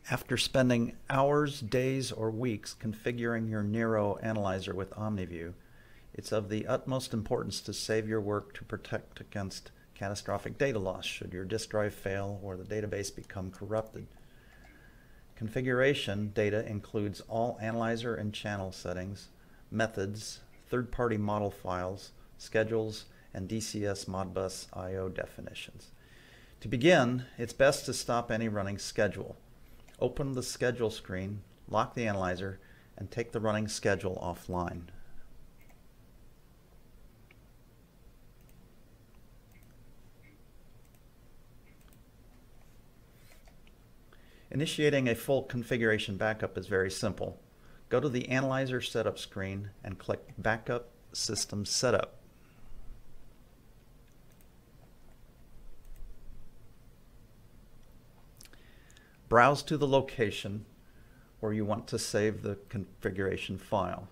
After spending hours, days, or weeks configuring your Nero analyzer with OmniView, it's of the utmost importance to save your work to protect against catastrophic data loss should your disk drive fail or the database become corrupted. Configuration data includes all analyzer and channel settings, methods, third-party model files, schedules, and DCS Modbus I/O definitions. To begin, it's best to stop any running schedule. Open the schedule screen, lock the analyzer, and take the running schedule offline. Initiating a full configuration backup is very simple. Go to the Analyzer Setup screen and click Backup System Setup. Browse to the location where you want to save the configuration file.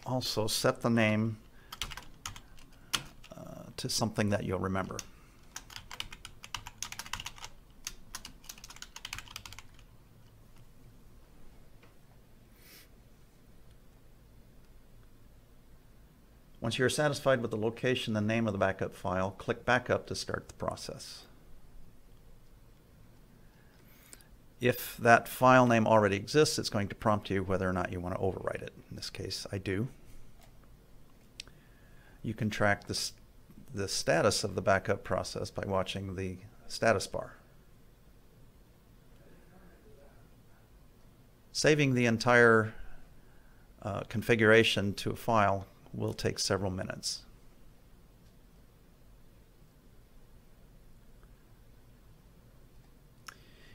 Also, set the name to something that you'll remember. Once you're satisfied with the location and name of the backup file, click Backup to start the process. If that file name already exists, it's going to prompt you whether or not you want to overwrite it. In this case, I do. You can track the status of the backup process by watching the status bar. Saving the entire configuration to a file will take several minutes.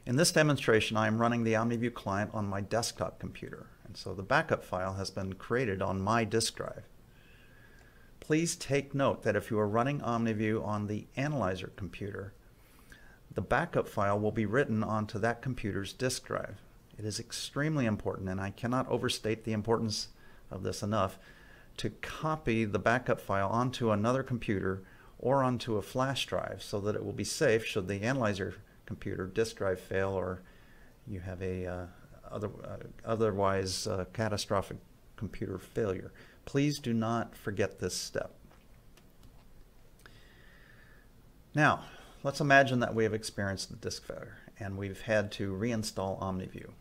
In this demonstration, I am running the OmniView client on my desktop computer, and so the backup file has been created on my disk drive. Please take note that if you are running OmniView on the analyzer computer, the backup file will be written onto that computer's disk drive. It is extremely important, and I cannot overstate the importance of this enough, to copy the backup file onto another computer or onto a flash drive so that it will be safe should the analyzer computer disk drive fail or you have a otherwise catastrophic computer failure. Please do not forget this step. Now, let's imagine that we have experienced the disk failure and we've had to reinstall OmniView.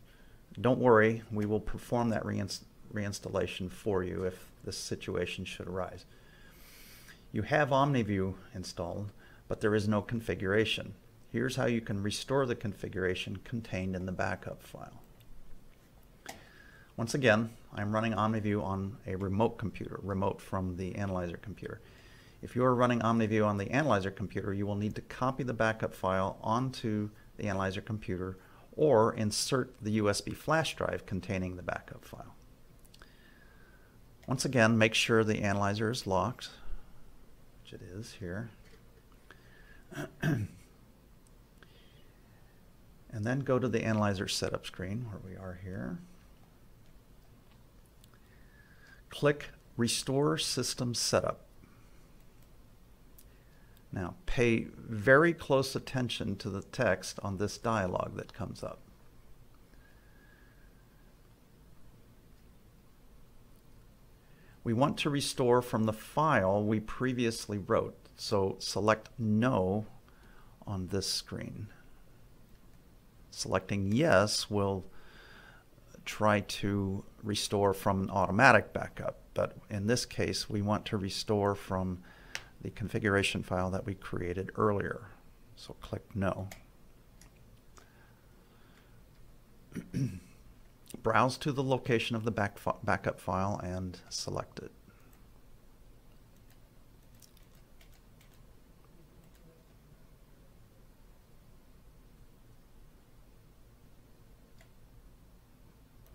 Don't worry, we will perform that reinstallation for you if this situation should arise. You have OmniView installed, but there is no configuration. Here's how you can restore the configuration contained in the backup file. Once again, I'm running OmniView on a remote computer, remote from the analyzer computer. If you are running OmniView on the analyzer computer, you will need to copy the backup file onto the analyzer computer or insert the USB flash drive containing the backup file. Once again, make sure the analyzer is locked, which it is here. And then go to the analyzer setup screen where we are here. Click Restore System Setup. Now pay very close attention to the text on this dialog that comes up. We want to restore from the file we previously wrote, so select No on this screen. Selecting Yes will try to restore from an automatic backup, but in this case we want to restore from the configuration file that we created earlier. So click No. Browse to the location of the backup file and select it.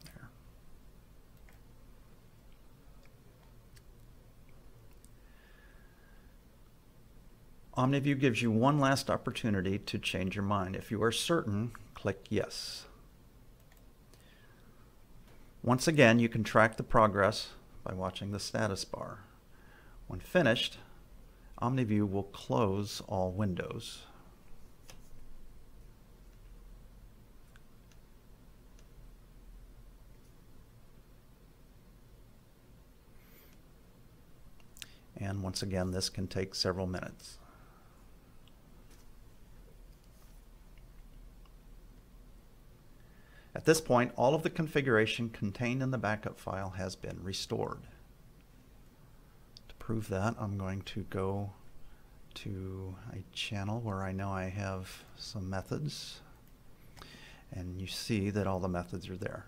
There. OmniView gives you one last opportunity to change your mind. If you are certain, click Yes. Once again, you can track the progress by watching the status bar. When finished, OmniView will close all windows. And once again, this can take several minutes. At this point, all of the configuration contained in the backup file has been restored. To prove that, I'm going to go to a channel where I know I have some methods, and you see that all the methods are there.